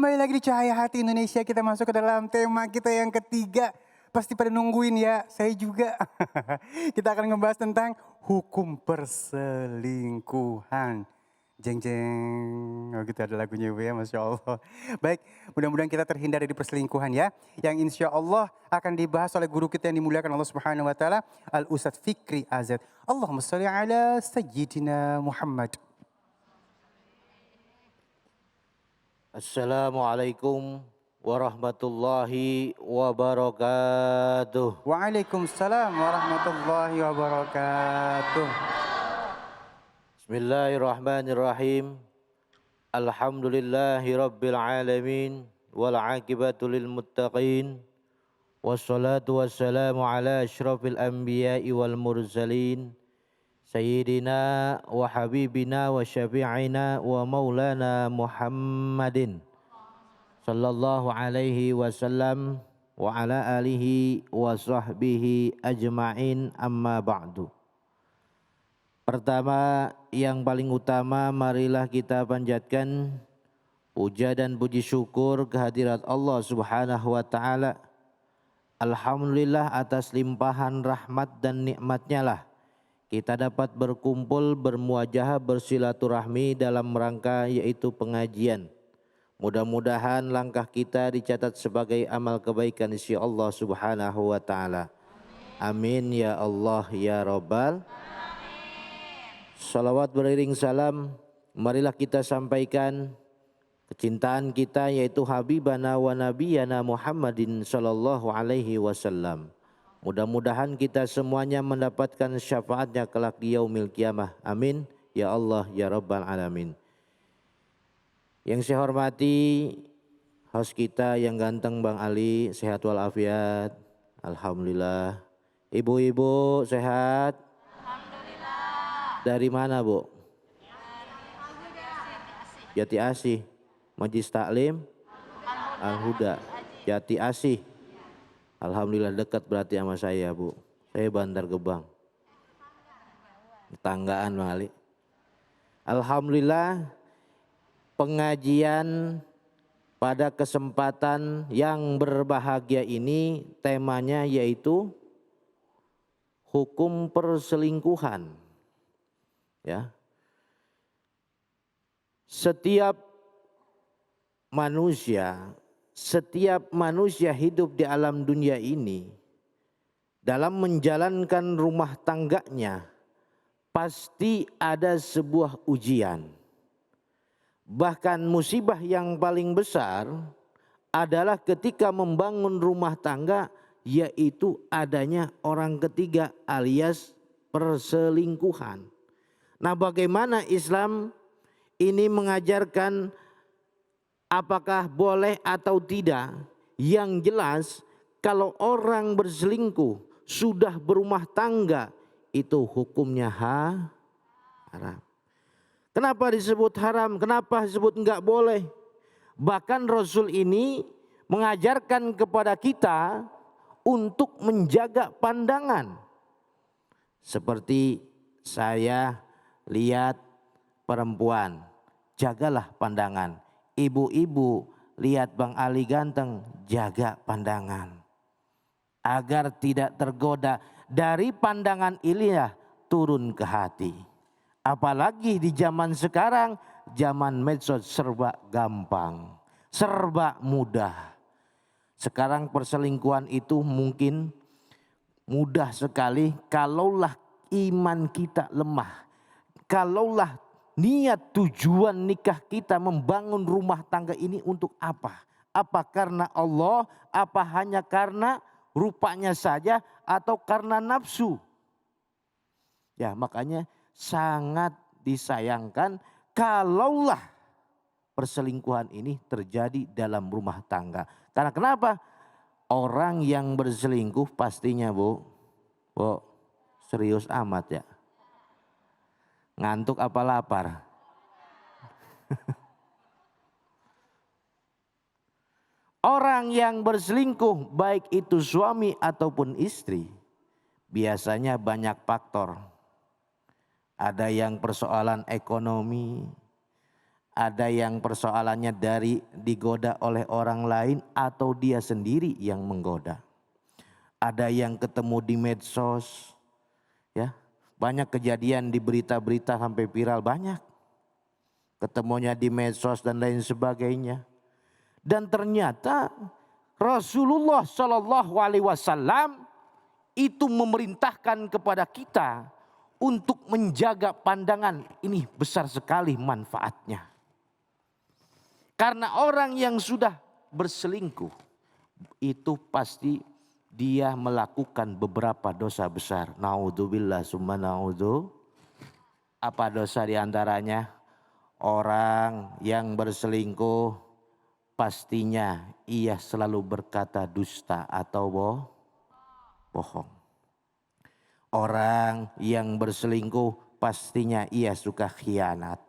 Kembali lagi di Cahaya Hati Indonesia, kita masuk ke dalam tema kita yang ketiga. Pasti pada nungguin ya, saya juga. Kita akan ngebahas tentang hukum perselingkuhan. Jeng jeng, oh gitu ada lagunya Ibu ya, Masya Allah. Baik, mudah-mudahan kita terhindar dari perselingkuhan ya. Yang insya Allah akan dibahas oleh guru kita yang dimuliakan Allah Subhanahu Wa Taala, Al Ustadz Fikri Azad. Allahumma sholli ala Sayyidina Muhammad. Assalamualaikum warahmatullahi wabarakatuh. Waalaikumsalam warahmatullahi wabarakatuh. Bismillahirrahmanirrahim. Alhamdulillahi rabbil alamin. Wal aqibatu lil muttaqin. Wassalatu wassalamu ala asyrafil anbiya'i wal mursalin. Sayyidina wa habibina wa syafi'ina wa maulana Muhammadin sallallahu alaihi wasallam wa ala alihi wa sahbihi ajma'in, amma ba'du. Pertama, yang paling utama, marilah kita panjatkan puja dan puji syukur kehadirat Allah Subhanahu wa taala. Alhamdulillah atas limpahan rahmat dan nikmatnya lah kita dapat berkumpul, bermuajahah, bersilaturahmi dalam rangka yaitu pengajian. Mudah-mudahan langkah kita dicatat sebagai amal kebaikan di sisi Allah Subhanahu wa taala. Amin ya Allah ya Rabbal. Salawat beriring salam, marilah kita sampaikan kecintaan kita yaitu Habibana wa Nabiyana Muhammadin sallallahu alaihi wasallam. Mudah-mudahan kita semuanya mendapatkan syafaatnya kelak di yaumil qiyamah. Amin ya Allah ya Rabbal alamin. Yang saya hormati host kita yang ganteng Bang Ali, sehat walafiat. Alhamdulillah. Ibu-ibu sehat? Alhamdulillah. Dari mana, Bu? Jati Asih. Majlis Taklim Al-Huda. Jati Asih. Alhamdulillah, dekat berarti sama saya, Bu. Saya Bantar Gebang. Tanggaan Bang Ali. Alhamdulillah, pengajian pada kesempatan yang berbahagia ini temanya yaitu hukum perselingkuhan. Ya. Setiap manusia hidup di alam dunia ini dalam menjalankan rumah tangganya pasti ada sebuah ujian. Bahkan musibah yang paling besar adalah ketika membangun rumah tangga, yaitu adanya orang ketiga alias perselingkuhan. Nah, bagaimana Islam ini mengajarkan apakah boleh atau tidak? Yang jelas kalau orang berselingkuh sudah berumah tangga itu hukumnya haram. Kenapa disebut haram? Kenapa disebut enggak boleh? Bahkan Rasul ini mengajarkan kepada kita untuk menjaga pandangan. Seperti saya lihat perempuan, jagalah pandangan. Ibu-ibu lihat Bang Ali ganteng, jaga pandangan. Agar tidak tergoda dari pandangan inilah turun ke hati. Apalagi di zaman sekarang, zaman medsos serba gampang, serba mudah. Sekarang perselingkuhan itu mungkin mudah sekali kalaulah iman kita lemah. Kalaulah niat tujuan nikah kita membangun rumah tangga ini untuk apa? Apa karena Allah? Apa hanya karena rupanya saja? Atau karena nafsu? Ya, makanya sangat disayangkan kalaulah perselingkuhan ini terjadi dalam rumah tangga. Karena kenapa? Orang yang berselingkuh pastinya Bu, serius amat ya. Ngantuk apa lapar? Orang yang berselingkuh baik itu suami ataupun istri biasanya banyak faktor. Ada yang persoalan ekonomi, Ada yang persoalannya dari digoda oleh orang lain atau dia sendiri yang menggoda. Ada yang ketemu di medsos, ya. Banyak kejadian di berita-berita sampai viral, banyak. Ketemunya di medsos dan lain sebagainya. Dan ternyata Rasulullah Shallallahu Alaihi Wasallam itu memerintahkan kepada kita untuk menjaga pandangan. Ini besar sekali manfaatnya. Karena orang yang sudah berselingkuh itu pasti dia melakukan beberapa dosa besar. Naudzubillah summa naudzu. Apa dosa diantaranya? Orang yang berselingkuh pastinya ia selalu berkata dusta atau bohong. Orang yang berselingkuh pastinya ia suka khianat.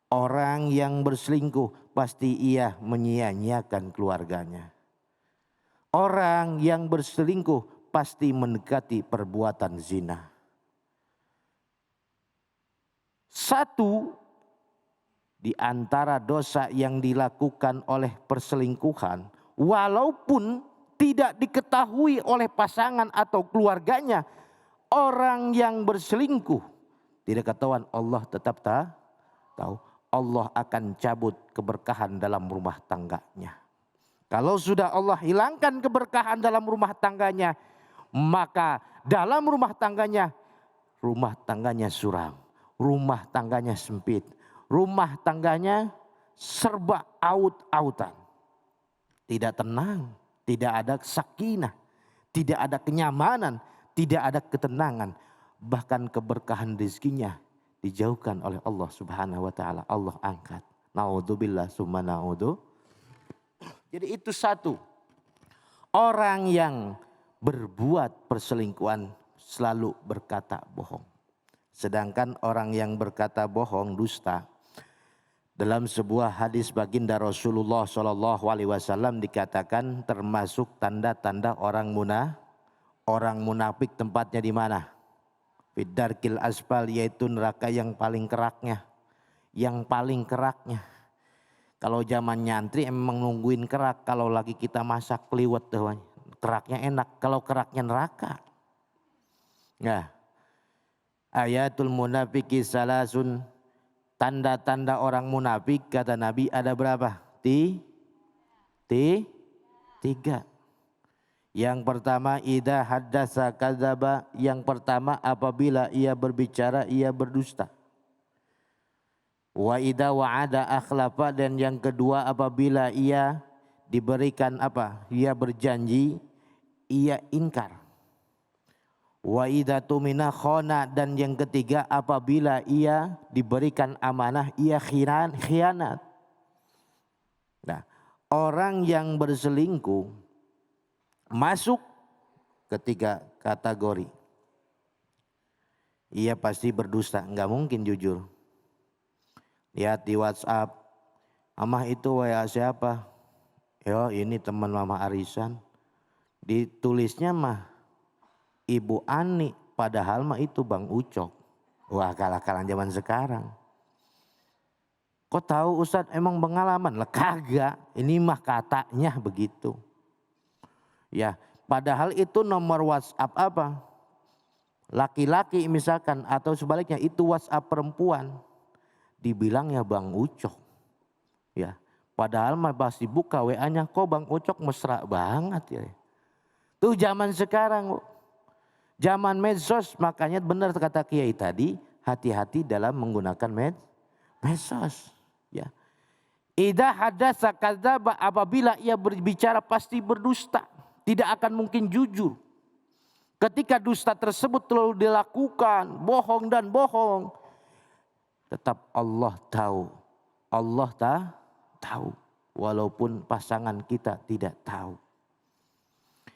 Orang yang berselingkuh pasti ia menyia-nyiakan keluarganya. Orang yang berselingkuh pasti mendekati perbuatan zina. Satu di antara dosa yang dilakukan oleh perselingkuhan, walaupun tidak diketahui oleh pasangan atau keluarganya, orang yang berselingkuh tidak ketahuan, Allah tetap tahu. Allah akan cabut keberkahan dalam rumah tangganya. Kalau sudah Allah hilangkan keberkahan dalam rumah tangganya, maka dalam rumah tangganya suram, rumah tangganya sempit, rumah tangganya serba aut-autan. Tidak tenang, tidak ada sakinah, tidak ada kenyamanan, tidak ada ketenangan. Bahkan keberkahan rezekinya dijauhkan oleh Allah Subhanahu wa taala. Allah angkat. Naudzubillah summa naudzu. Jadi itu satu. Orang yang berbuat perselingkuhan selalu berkata bohong. Sedangkan orang yang berkata bohong, dusta, dalam sebuah hadis baginda Rasulullah Shallallahu Alaihi Wasallam dikatakan termasuk tanda-tanda orang munafik tempatnya di mana? Fidarkil asfal, yaitu neraka yang paling keraknya. Yang paling keraknya. Kalau zaman nyantri emang nungguin kerak. Kalau lagi kita masak keliwet tuh, keraknya enak. Kalau keraknya neraka. Nah, ayatul munafiki salasun. Tanda-tanda orang munafik kata Nabi ada berapa? Tiga. Yang pertama idza haddasa kadzaba, yang pertama apabila ia berbicara ia berdusta. Wa idza wa'ada akhlafa, dan yang kedua apabila ia diberikan apa? Ia berjanji ia ingkar. Wa idza tumina khana, dan yang ketiga apabila ia diberikan amanah ia khianat. Nah, orang yang berselingkuh masuk ketiga kategori. Ia pasti berdusta, enggak mungkin jujur. Lihat di WhatsApp, "Amah itu WA siapa?" "Yo, ini teman Mama Arisan." Ditulisnya mah Ibu Ani, padahal mah itu Bang Ucok. Wah, kalah-kalah zaman sekarang. Kok tahu Ustadz, emang pengalaman? Lah kagak, ini mah katanya begitu. Ya, padahal itu nomor WhatsApp apa? Laki-laki misalkan, atau sebaliknya itu WhatsApp perempuan. Dibilangnya Bang Ucok. Ya, padahal mah pasti buka WA-nya, kok Bang Ucok mesra banget ya. Tuh zaman sekarang, zaman medsos, makanya benar kata Kiai tadi, hati-hati dalam menggunakan medsos. Ya. Idza hadatsa kadzaba, apabila ia berbicara pasti berdusta. Tidak akan mungkin jujur. Ketika dusta tersebut terlalu dilakukan, bohong dan bohong, tetap Allah tahu. Allah tahu. Walaupun pasangan kita tidak tahu.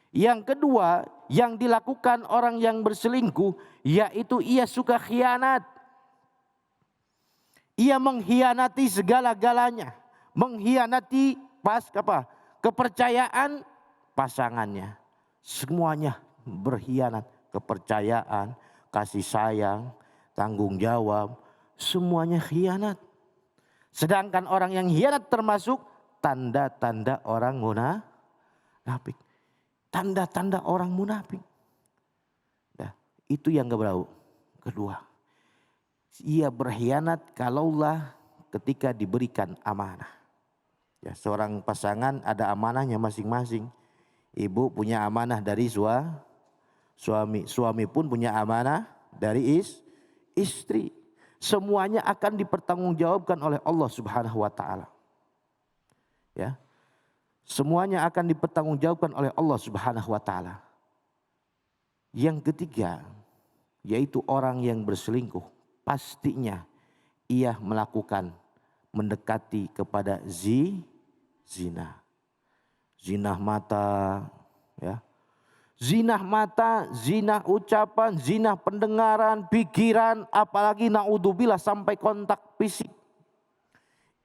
Yang kedua, yang dilakukan orang yang berselingkuh, yaitu ia suka khianat. Ia mengkhianati segala-galanya. Mengkhianati kepercayaan pasangannya. Semuanya berkhianat. Kepercayaan, kasih sayang, tanggung jawab, semuanya khianat. Sedangkan orang yang hianat termasuk tanda-tanda orang munafik. Tanda-tanda orang munafik. Ya, itu yang kedua. Ia berkhianat kalaulah ketika diberikan amanah. Ya, seorang pasangan ada amanahnya masing-masing. Ibu punya amanah dari suami. Suami pun punya amanah dari istri. Semuanya akan dipertanggungjawabkan oleh Allah Subhanahu wa taala. Ya. Semuanya akan dipertanggungjawabkan oleh Allah Subhanahu wa taala. Yang ketiga, yaitu orang yang berselingkuh, pastinya ia mendekati kepada zina. Zina mata, ya. Zina mata, zina ucapan, zina pendengaran, pikiran, apalagi naudzubillah sampai kontak fisik.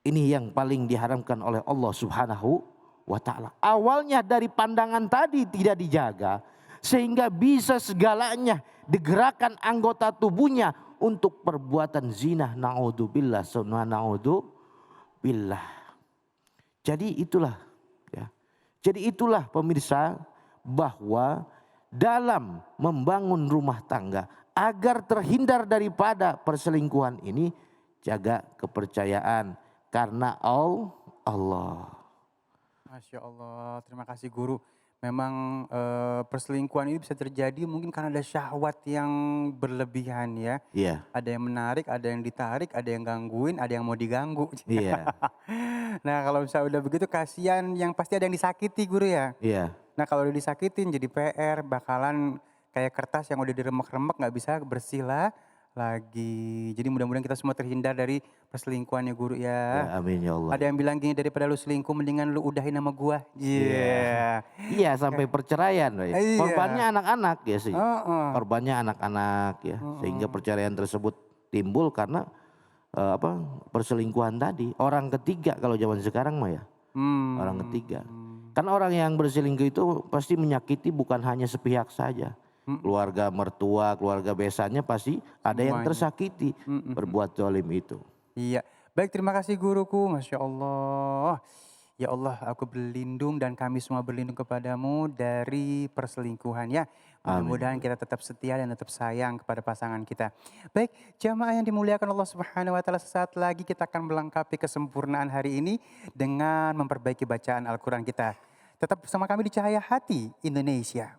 Ini yang paling diharamkan oleh Allah Subhanahu wa taala. Awalnya dari pandangan tadi tidak dijaga, sehingga bisa segalanya digerakkan anggota tubuhnya untuk perbuatan zina, naudzubillah summa naudzubillah. Jadi itulah, ya. Jadi itulah pemirsa, bahwa dalam membangun rumah tangga agar terhindar daripada perselingkuhan ini, jaga kepercayaan karena Allah. Masya Allah, terima kasih guru. Memang perselingkuhan ini bisa terjadi mungkin karena ada syahwat yang berlebihan ya. Iya, Ada yang menarik, ada yang ditarik, ada yang gangguin, ada yang mau diganggu. iya, Nah kalau misalnya udah begitu kasihan yang pasti ada yang disakiti guru ya. iya, Nah kalau udah disakitin jadi PR bakalan kayak kertas yang udah diremek-remek nggak bisa bersih lagi. Jadi mudah-mudahan kita semua terhindar dari perselingkuhan ya guru ya, ya. amin ya Allah. Ada yang bilang gini, daripada lu selingkuh mendingan lu udahin sama gua. Iya, Iya. iya sampai perceraian, Roy. Korbannya Iya. anak-anak ya sih. Heeh. Korbannya anak-anak ya, sehingga perceraian tersebut timbul karena perselingkuhan tadi. Orang ketiga kalau zaman sekarang mah ya, orang ketiga. Kan orang yang berselingkuh itu pasti menyakiti bukan hanya sepihak saja. Keluarga mertua, keluarga besannya pasti ada yang Semuanya. tersakiti berbuat zalim itu. Iya. Baik, terima kasih guruku. Masya Allah. Ya Allah, aku berlindung dan kami semua berlindung kepadamu dari perselingkuhan ya. Mudah-mudahan kita tetap setia dan tetap sayang kepada pasangan kita. Baik, jamaah yang dimuliakan Allah Subhanahu wa taala, sesaat lagi kita akan melengkapi kesempurnaan hari ini dengan memperbaiki bacaan Al-Qur'an kita. Tetap bersama kami di Cahaya Hati Indonesia.